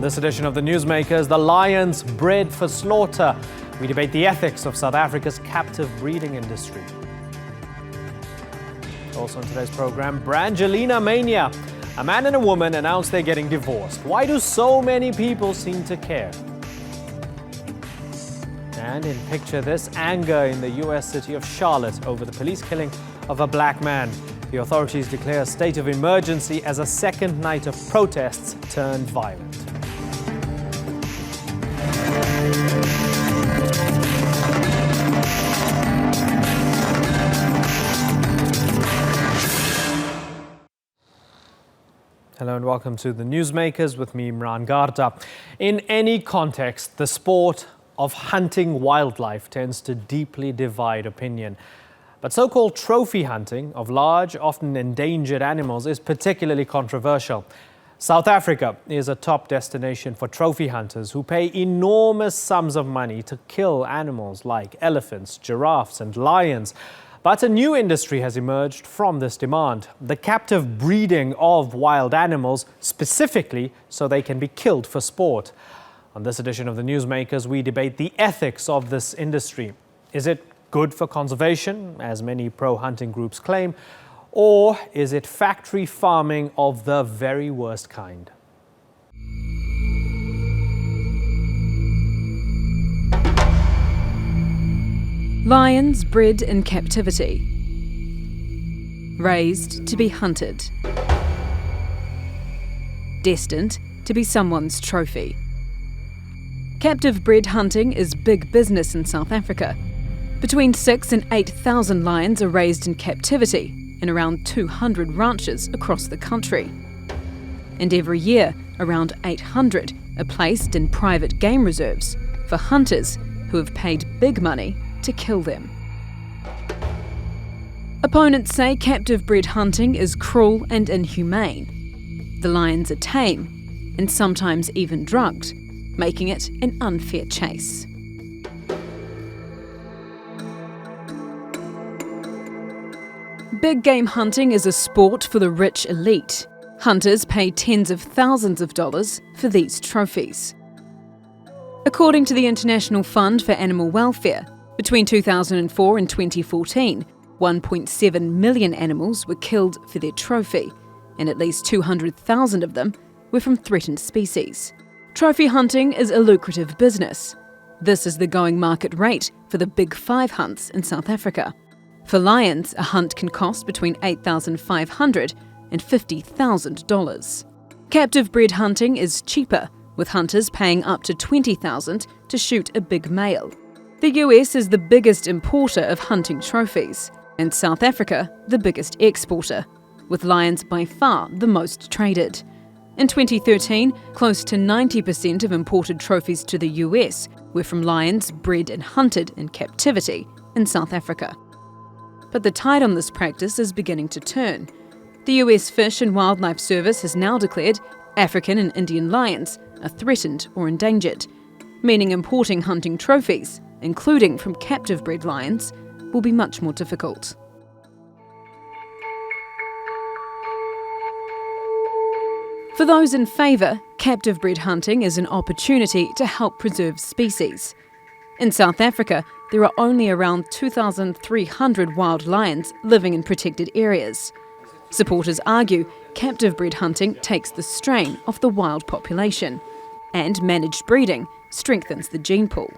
this edition of the Newsmakers, the lions bred for slaughter. We debate the ethics of South Africa's captive breeding industry. Also on today's program, Brangelina mania. A man and a woman announced they're getting divorced. Why do so many people seem to care? And in Picture This, anger in the US city of Charlotte over the police killing of a black man. The authorities declare a state of emergency as a second night of protests turned violent. Hello and welcome to the Newsmakers with me, Imran Garda. In any context, the sport of hunting wildlife tends to deeply divide opinion. But so-called trophy hunting of large, often endangered animals is particularly controversial. South Africa is a top destination for trophy hunters who pay enormous sums of money to kill animals like elephants, giraffes and lions. But a new industry has emerged from this demand: the captive breeding of wild animals, specifically so they can be killed for sport. On this edition of the Newsmakers, we debate the ethics of this industry. Is it good for conservation, as many pro-hunting groups claim, or is it factory farming of the very worst kind? Lions bred in captivity, raised to be hunted, destined to be someone's trophy. Captive bred hunting is big business in South Africa. Between 6,000 and 8,000 lions are raised in captivity in around 200 ranches across the country. And every year, around 800 are placed in private game reserves for hunters who have paid big money to kill them. Opponents say captive bred hunting is cruel and inhumane. The lions are tame and sometimes even drugged, making it an unfair chase. Big game hunting is a sport for the rich elite. Hunters pay tens of thousands of dollars for these trophies. According to the International Fund for Animal Welfare, between 2004 and 2014, 1.7 million animals were killed for their trophy, and at least 200,000 of them were from threatened species. Trophy hunting is a lucrative business. This is the going market rate for the Big Five hunts in South Africa. For lions, a hunt can cost between $8,500 and $50,000. Captive bred hunting is cheaper, with hunters paying up to $20,000 to shoot a big male. The US is the biggest importer of hunting trophies, and South Africa the biggest exporter, with lions by far the most traded. In 2013, close to 90% of imported trophies to the US were from lions bred and hunted in captivity in South Africa. But the tide on this practice is beginning to turn. The US Fish and Wildlife Service has now declared African and Indian lions are threatened or endangered, meaning importing hunting trophies, including from captive bred lions, will be much more difficult. For those in favour, captive bred hunting is an opportunity to help preserve species. In South Africa, there are only around 2,300 wild lions living in protected areas. Supporters argue captive bred hunting takes the strain off the wild population, and managed breeding strengthens the gene pool.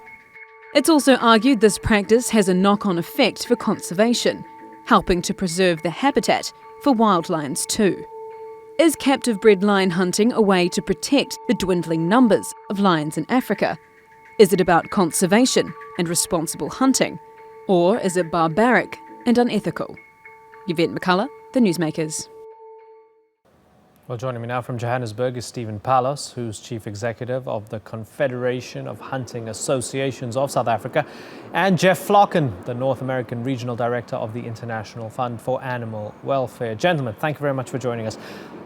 It's also argued this practice has a knock-on effect for conservation, helping to preserve the habitat for wild lions too. Is captive bred lion hunting a way to protect the dwindling numbers of lions in Africa? Is it about conservation and responsible hunting? Or is it barbaric and unethical? Yvette McCullough, The Newsmakers. Well, joining me now from Johannesburg is Stephen Palos, who's Chief Executive of the Confederation of Hunting Associations of South Africa, and Jeff Flocken, the North American Regional Director of the International Fund for Animal Welfare. Gentlemen, thank you very much for joining us.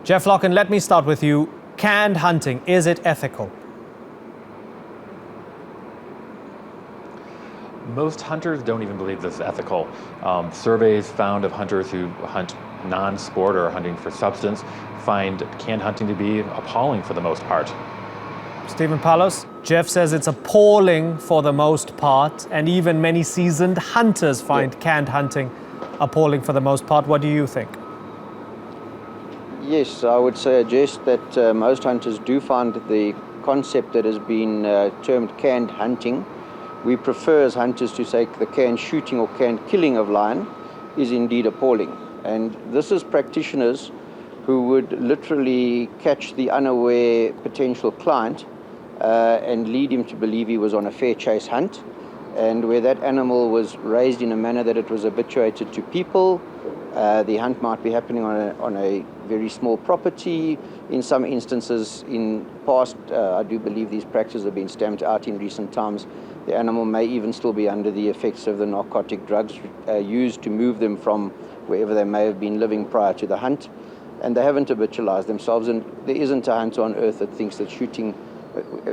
Jeff Flocken, let me start with you. Canned hunting, is it ethical? Most hunters don't even believe this is ethical. Surveys found of hunters who hunt non-sport or hunting for substance find canned hunting to be appalling for the most part. Stephen Palos, Jeff says it's appalling for the most part, and even many seasoned hunters find canned hunting appalling for the most part. What do you think? Yes, I would suggest that most hunters do find the concept that has been termed canned hunting. We prefer as hunters to say the canned shooting or canned killing of lion is indeed appalling. And this is practitioners who would literally catch the unaware potential client and lead him to believe he was on a fair chase hunt, and where that animal was raised in a manner that it was habituated to people. The hunt might be happening on a very small property. In some instances, in past, I do believe these practices have been stamped out in recent times. The animal may even still be under the effects of the narcotic drugs used to move them from wherever they may have been living prior to the hunt. And they haven't habitualized themselves, and there isn't a hunter on earth that thinks that shooting,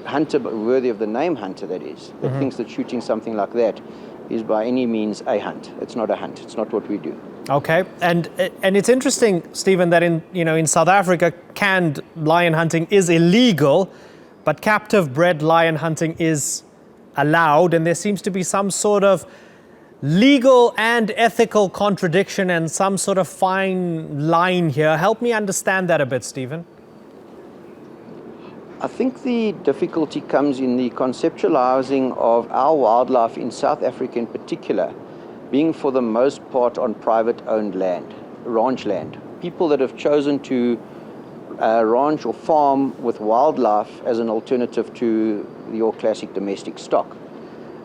hunter worthy of the name hunter that is, that thinks that shooting something like that is by any means a hunt. It's not a hunt. It's not what we do. Okay, and it's interesting, Stephen, that in South Africa, canned lion hunting is illegal, but captive bred lion hunting is allowed, and there seems to be some sort of legal and ethical contradiction and some sort of fine line here. Help me understand that a bit, Stephen. I think the difficulty comes in the conceptualizing of our wildlife in South Africa in particular, being for the most part on private-owned land, ranch land. People that have chosen to ranch or farm with wildlife as an alternative to your classic domestic stock.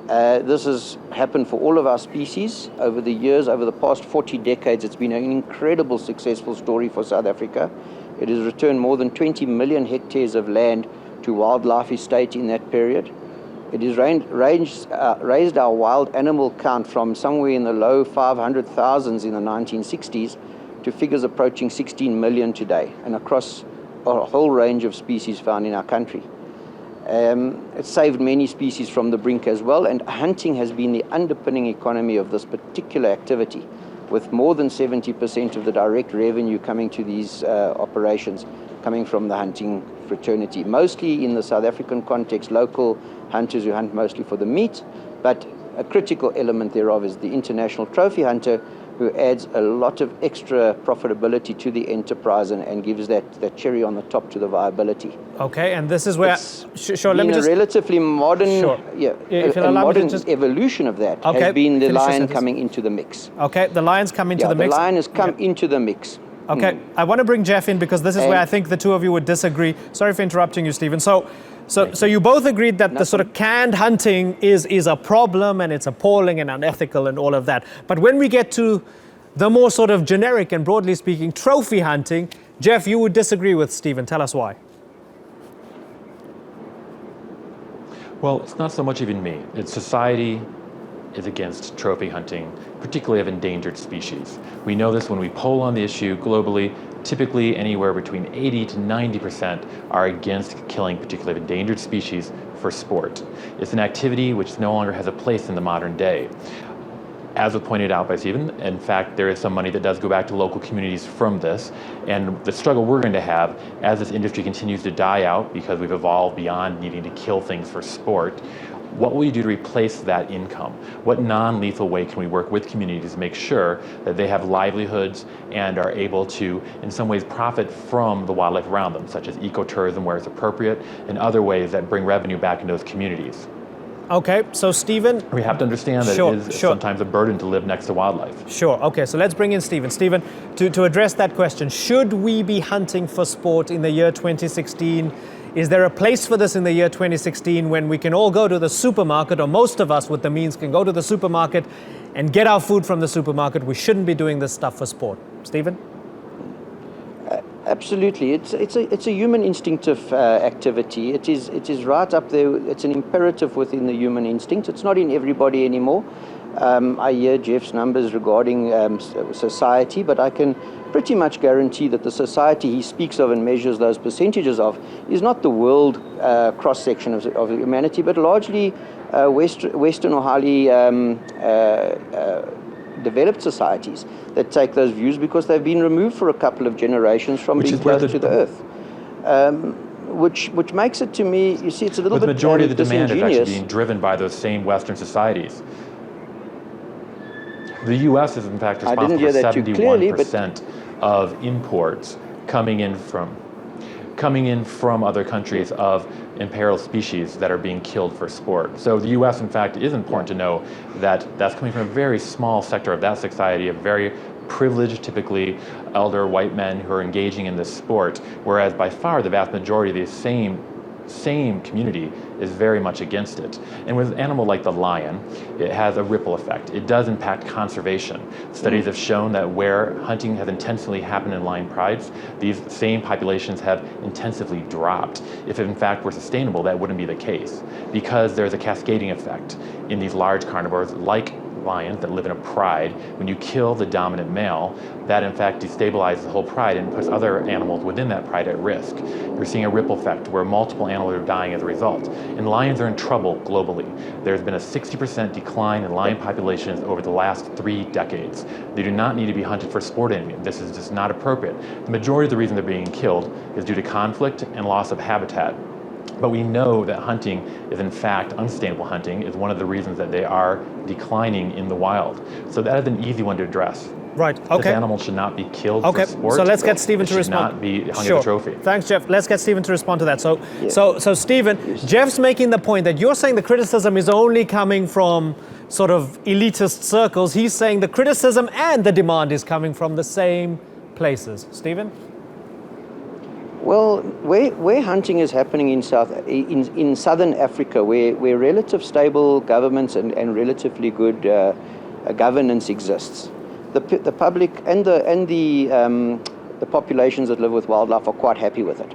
This has happened for all of our species over the years. Over the past 40 decades, it's been an incredible successful story for South Africa. It has returned more than 20 million hectares of land to wildlife estate in that period. It has raised our wild animal count from somewhere in the low 500,000s in the 1960s to figures approaching 16 million today, and across a whole range of species found in our country. It saved many species from the brink as well, and hunting has been the underpinning economy of this particular activity, with more than 70% of the direct revenue coming to these operations coming from the hunting fraternity. Mostly in the South African context, local hunters who hunt mostly for the meat, but a critical element thereof is the international trophy hunter, who adds a lot of extra profitability to the enterprise and gives that cherry on the top to the viability. Okay, and this is where let me just a relatively modern, a modern evolution of that has been the lion coming into the mix. Okay, the lion's come into the mix. The lion has come into the mix. Okay, I want to bring Jeff in because this is where I think the two of you would disagree. Sorry for interrupting you, Stephen. So you both agreed that the sort of canned hunting is a problem and it's appalling and unethical and all of that. But when we get to the more sort of generic and broadly speaking trophy hunting, Jeff, you would disagree with Stephen. Tell us why. Well, it's not so much even me. It's society is against trophy hunting, particularly of endangered species. We know this when we poll on the issue globally. Typically anywhere between 80 to 90% are against killing particularly endangered species for sport. It's an activity which no longer has a place in the modern day. As was pointed out by Stephen, in fact, there is some money that does go back to local communities from this. And the struggle we're going to have as this industry continues to die out, because we've evolved beyond needing to kill things for sport, what will you do to replace that income? What non-lethal way can we work with communities to make sure that they have livelihoods and are able to, in some ways, profit from the wildlife around them, such as ecotourism where it's appropriate, and other ways that bring revenue back into those communities? Okay, so Stephen... We have to understand that it is sometimes a burden to live next to wildlife. Sure, okay, so let's bring in Stephen. Stephen, to address that question, should we be hunting for sport in the year 2016? Is there a place for this in the year 2016 when we can all go to the supermarket, or most of us with the means can go to the supermarket and get our food from the supermarket? We shouldn't be doing this stuff for sport. Stephen? Absolutely. It's a human instinctive activity. It is right up there. It's an imperative within the human instinct. It's not in everybody anymore. I hear Jeff's numbers regarding society, but I can pretty much guarantee that the society he speaks of and measures those percentages of is not the world cross-section of humanity, but largely Western or highly developed societies that take those views because they've been removed for a couple of generations from being close to the earth. which makes it, to me, you see, it's a little But the bit majority of the demand is actually disingenuous. being driven by those same Western societies. The U.S. is in fact I didn't responsible hear for that too clearly, 71% of imports coming in from other countries of imperiled species that are being killed for sport. So the U.S. in fact is important to know that that's coming from a very small sector of that society, a very privileged, typically elder white men who are engaging in this sport, whereas by far the vast majority of these same community is very much against it. And with an animal like the lion, it has a ripple effect. It does impact conservation. Studies have shown that where hunting has intensively happened in lion prides, these same populations have intensively dropped. If in fact were sustainable, that wouldn't be the case, because there's a cascading effect in these large carnivores like lions that live in a pride. When you kill the dominant male, that in fact destabilizes the whole pride and puts other animals within that pride at risk. You're seeing a ripple effect where multiple animals are dying as a result. And lions are in trouble globally. There's been a 60% decline in lion populations over the last 3 decades. They do not need to be hunted for sport anymore. This is just not appropriate. The majority of the reason they're being killed is due to conflict and loss of habitat. But we know that hunting is in fact, unsustainable hunting is one of the reasons that they are declining in the wild. So that is an easy one to address. Right, okay. This animal should not be killed Okay, for sport. so let's get Stephen It to should respond. not be hung Sure. as a trophy. Thanks, Jeff. Let's get Stephen to respond to that. So, Yes. so Stephen, Jeff's making the point that you're saying the criticism is only coming from sort of elitist circles. He's saying the criticism and the demand is coming from the same places. Stephen? Well, where hunting is happening in southern Africa, where relative stable governments and relatively good governance exists, the public and the populations that live with wildlife are quite happy with it.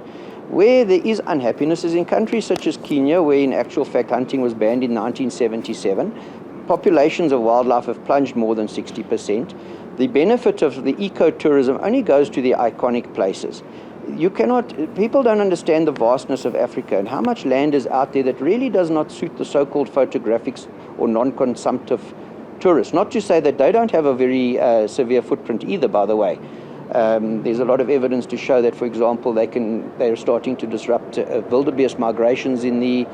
Where there is unhappiness is in countries such as Kenya, where in actual fact hunting was banned in 1977. Populations of wildlife have plunged more than 60%. The benefit of the ecotourism only goes to the iconic places. People don't understand the vastness of Africa and how much land is out there that really does not suit the so-called photographic or non-consumptive tourists. Not to say that they don't have a very severe footprint either, by the way. There's a lot of evidence to show that, for example, they're starting to disrupt wildebeest migrations in the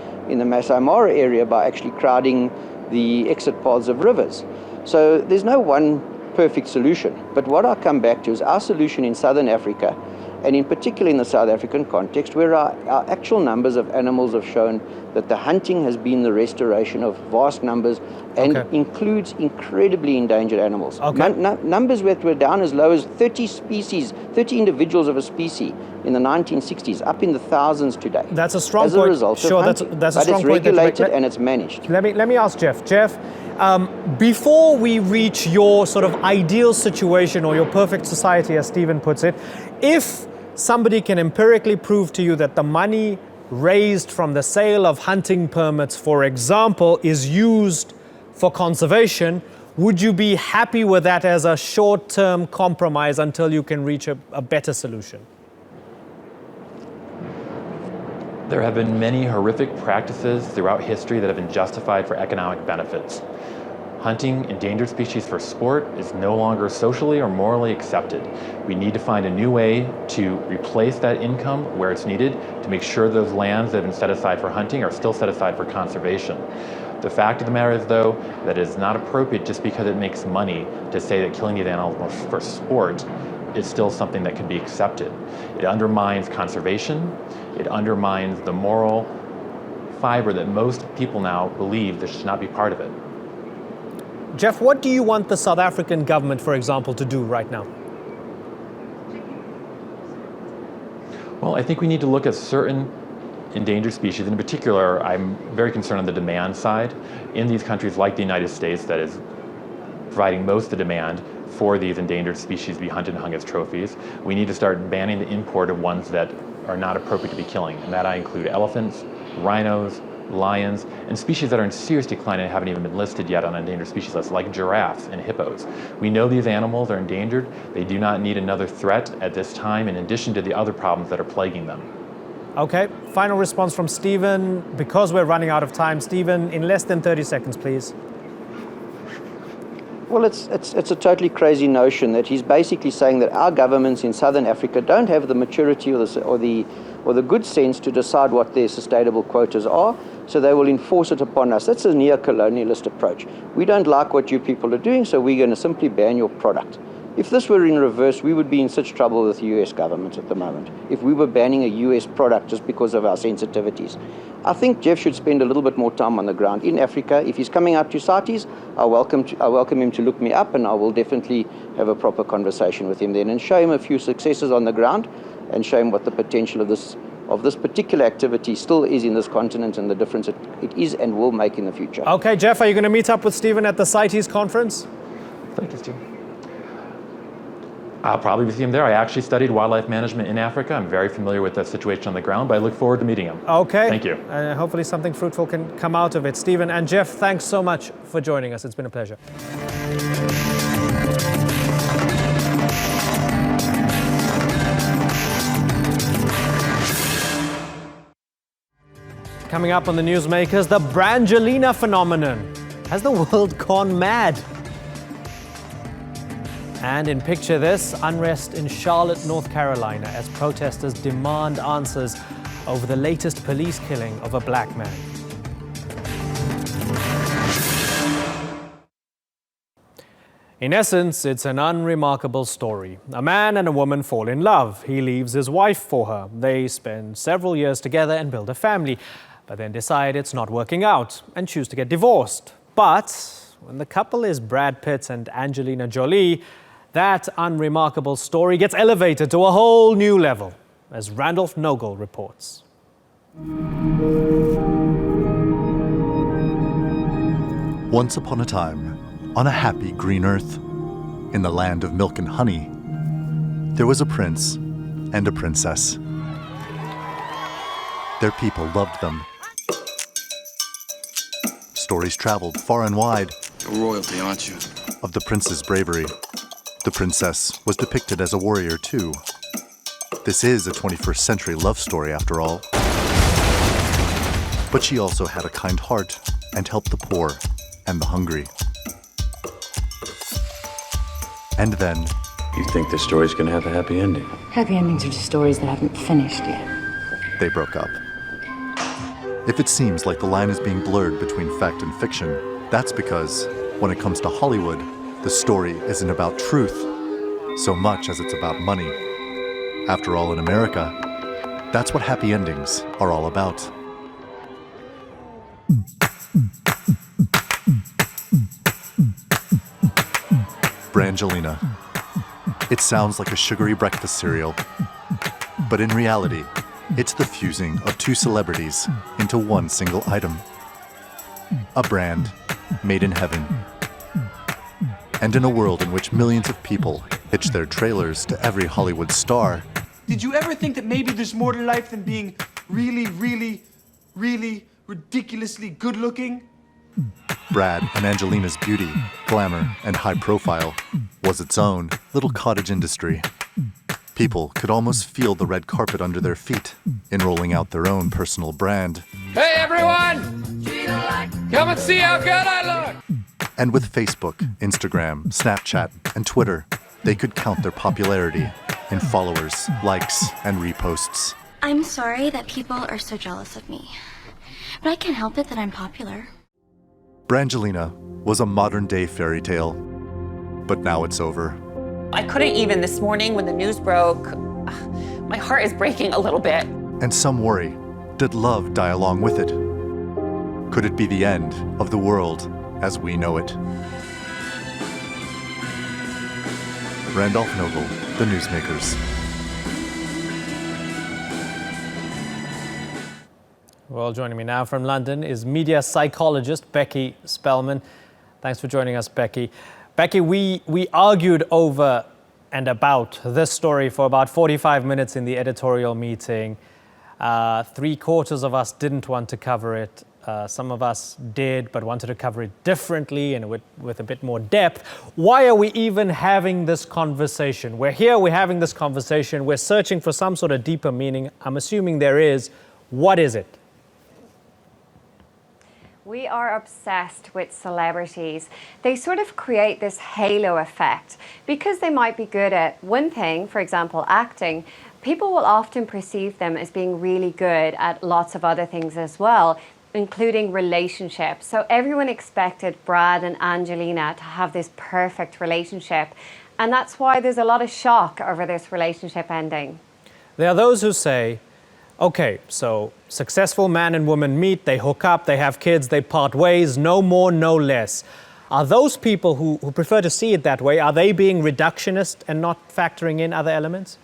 Masai Mara area by actually crowding the exit paths of rivers. So there's no one perfect solution. But what I come back to is our solution in Southern Africa, and in particular in the South African context, where our actual numbers of animals have shown that the hunting has been the restoration of vast numbers and includes incredibly endangered animals. Numbers that were down as low as 30 individuals of a species in the 1960s, up in the thousands today. That's a strong point. As a result of hunting. That's a but strong it's point. regulated and it's managed. Let me ask Jeff. Jeff, before we reach your sort of ideal situation or your perfect society, as Stephen puts it, if somebody can empirically prove to you that the money raised from the sale of hunting permits, for example, is used for conservation, would you be happy with that as a short-term compromise until you can reach a better solution? There have been many horrific practices throughout history that have been justified for economic benefits. Hunting endangered species for sport is no longer socially or morally accepted. We need to find a new way to replace that income where it's needed to make sure those lands that have been set aside for hunting are still set aside for conservation. The fact of the matter is, though, that it is not appropriate just because it makes money to say that killing these animals for sport is still something that can be accepted. It undermines conservation. It undermines the moral fiber that most people now believe this should not be part of it. Jeff, what do you want the South African government, for example, to do right now? Well, I think we need to look at certain endangered species. In particular, I'm very concerned on the demand side. In these countries like the United States, that is providing most of the demand for these endangered species to be hunted and hung as trophies, we need to start banning the import of ones that are not appropriate to be killing. And that I include elephants, rhinos, lions, and species that are in serious decline and haven't even been listed yet on an endangered species list, like giraffes and hippos. We know these animals are endangered. They do not need another threat at this time, in addition to the other problems that are plaguing them. Okay, final response from Stephen. Because we're running out of time, Stephen, in less than 30 seconds, please. Well, it's a totally crazy notion that he's basically saying that our governments in Southern Africa don't have the maturity or the good sense to decide what their sustainable quotas are, so they will enforce it upon us. That's a neo-colonialist approach. We don't like what you people are doing, so we're going to simply ban your product. If this were in reverse, we would be in such trouble with the US government at the moment, if we were banning a US product just because of our sensitivities. I think Jeff should spend a little bit more time on the ground in Africa. If he's coming out to CITES, I welcome him to look me up, and I will definitely have a proper conversation with him then and show him a few successes on the ground and show him what the potential of this particular activity still is in this continent and the difference it is and will make in the future. Okay, Jeff, are you going to meet up with Stephen at the CITES conference? Thank you, Steve. I'll probably see him there. I actually studied wildlife management in Africa. I'm very familiar with the situation on the ground, but I look forward to meeting him. Okay. Thank you. Hopefully something fruitful can come out of it. Stephen and Jeff, thanks so much for joining us. It's been a pleasure. Coming up on the Newsmakers, the Brangelina phenomenon. Has the world gone mad? And in Picture This, unrest in Charlotte, North Carolina, as protesters demand answers over the latest police killing of a black man. In essence, it's an unremarkable story. A man and a woman fall in love. He leaves his wife for her. They spend several years together and build a family, but then decide it's not working out and choose to get divorced. But when the couple is Brad Pitt and Angelina Jolie, that unremarkable story gets elevated to a whole new level, as Randolph Nogel reports. Once upon a time, on a happy green earth, in the land of milk and honey, there was a prince and a princess. Their people loved them. Stories traveled far and wide. You're royalty, aren't you? Of the prince's bravery. The princess was depicted as a warrior too. This is a 21st century love story after all. But she also had a kind heart and helped the poor and the hungry. And then... You think this story's gonna have a happy ending? Happy endings are just stories that haven't finished yet. they broke up. If it seems like the line is being blurred between fact and fiction, that's because, when it comes to Hollywood, the story isn't about truth so much as it's about money. After all, in America, that's what happy endings are all about. Brangelina. It sounds like a sugary breakfast cereal, but in reality, it's the fusing of two celebrities into one single item. A brand made in heaven. And in a world in which millions of people hitch their trailers to every Hollywood star. Did you ever think that maybe there's more to life than being really, really, really ridiculously good looking? Brad and Angelina's beauty, glamour, and high profile was its own little cottage industry. People could almost feel the red carpet under their feet in rolling out their own personal brand. Hey everyone! Come and see how good I look! And with Facebook, Instagram, Snapchat, and Twitter, they could count their popularity in followers, likes, and reposts. I'm sorry that people are so jealous of me, but I can't help it that I'm popular. Brangelina was a modern-day fairy tale, but now it's over. I couldn't even this morning when the news broke. My heart is breaking a little bit. And some worry, did love die along with it? Could it be the end of the world as we know it? Randolph Nogel, The Newsmakers. Well, joining me now from London is media psychologist Becky Spellman. Thanks for joining us, Becky. Becky, we argued over and about this story for about 45 minutes in the editorial meeting. 3/4 of us didn't want to cover it. Some of us did, but wanted to cover it differently and with a bit more depth. Why are we even having this conversation? We're here, we're having this conversation, we're searching for some sort of deeper meaning. I'm assuming there is. What is it? We are obsessed with celebrities. They sort of create this halo effect. Because they might be good at one thing, for example, acting, people will often perceive them as being really good at lots of other things as well, including relationships. So everyone expected Brad and Angelina to have this perfect relationship. And that's why there's a lot of shock over this relationship ending. There are those who say, okay, so successful man and woman meet, they hook up, they have kids, they part ways, no more, no less. Are those people who prefer to see it that way, are they being reductionist and not factoring in other elements?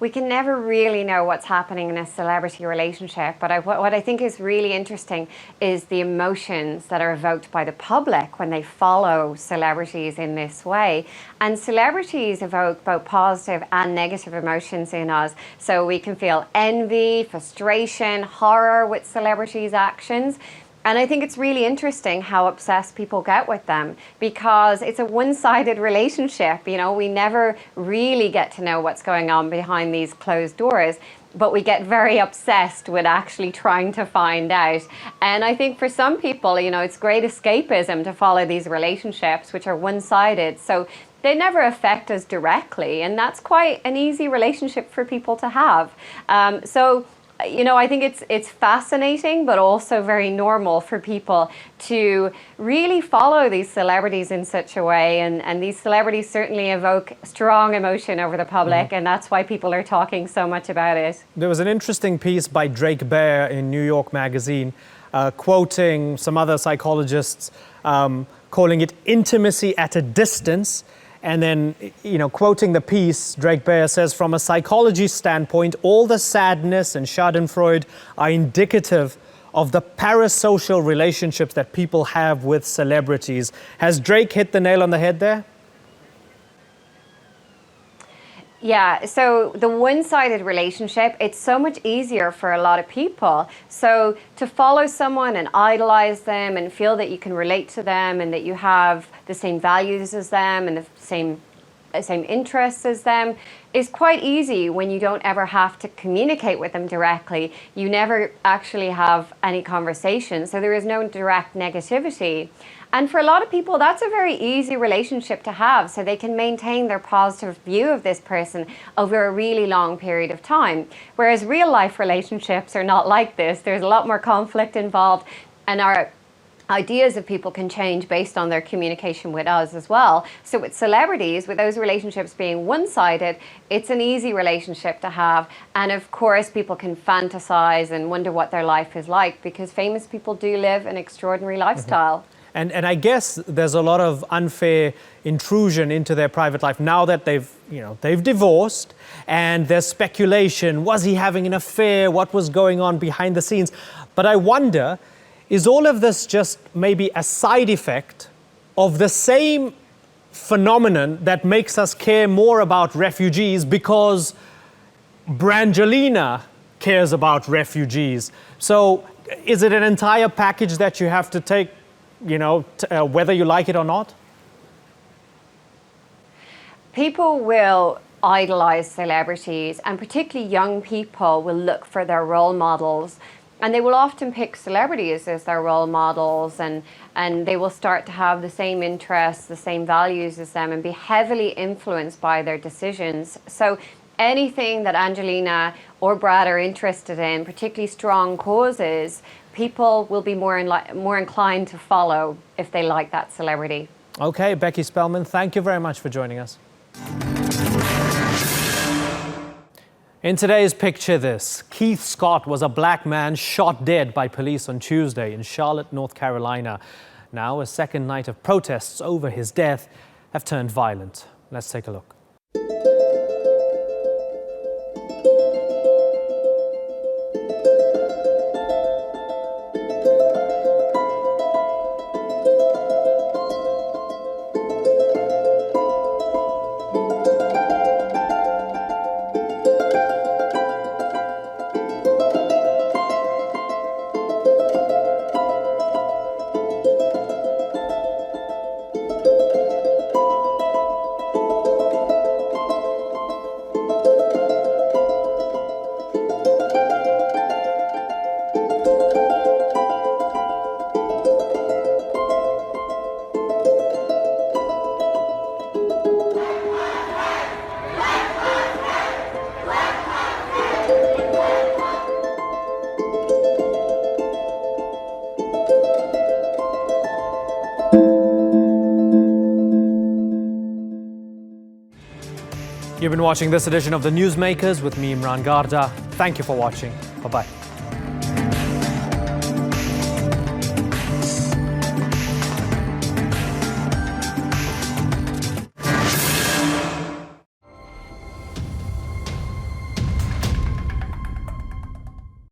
We can never really know what's happening in a celebrity relationship, but what I think is really interesting is the emotions that are evoked by the public when they follow celebrities in this way. And celebrities evoke both positive and negative emotions in us. So we can feel envy, frustration, horror with celebrities' actions. And I think it's really interesting how obsessed people get with them, because it's a one-sided relationship. You know, we never really get to know what's going on behind these closed doors, but we get very obsessed with actually trying to find out. And I think for some people, you know, it's great escapism to follow these relationships, which are one-sided. So they never affect us directly. And that's quite an easy relationship for people to have. You know, I think it's fascinating, but also very normal for people to really follow these celebrities in such a way. And these celebrities certainly evoke strong emotion over the public, and that's why people are talking so much about it. There was an interesting piece by Drake Bear in New York Magazine, quoting some other psychologists, calling it intimacy at a distance. And then, you know, quoting the piece, Drake Bear says, from a psychology standpoint, all the sadness and schadenfreude are indicative of the parasocial relationships that people have with celebrities. Has Drake hit the nail on the head there? Yeah, so the one-sided relationship, it's so much easier for a lot of people. So to follow someone and idolize them and feel that you can relate to them and that you have the same values as them and the same interests as them is quite easy when you don't ever have to communicate with them directly. You never actually have any conversation, so there is no direct negativity. And for a lot of people, that's a very easy relationship to have, so they can maintain their positive view of this person over a really long period of time. Whereas real life relationships are not like this. There's a lot more conflict involved, and our ideas of people can change based on their communication with us as well. So with celebrities, with those relationships being one-sided, it's an easy relationship to have. And of course, people can fantasize and wonder what their life is like, because famous people do live an extraordinary lifestyle. And I guess there's a lot of unfair intrusion into their private life now that they've divorced, and there's speculation. Was he having an affair? What was going on behind the scenes? But I wonder, is all of this just maybe a side effect of the same phenomenon that makes us care more about refugees, because Brangelina cares about refugees? So is it an entire package that you have to take, whether you like it or not? People will idolize celebrities, and particularly young people will look for their role models. And they will often pick celebrities as their role models, and they will start to have the same interests, the same values as them, and be heavily influenced by their decisions. So anything that Angelina or Brad are interested in, particularly strong causes, people will be more inclined to follow if they like that celebrity. Okay, Becky Spellman, thank you very much for joining us. In today's Picture This, Keith Scott was a black man shot dead by police on Tuesday in Charlotte, North Carolina. Now, a second night of protests over his death have turned violent. Let's take a look. You've been watching this edition of the Newsmakers with me, Imran Garda. Thank you for watching. Bye-bye.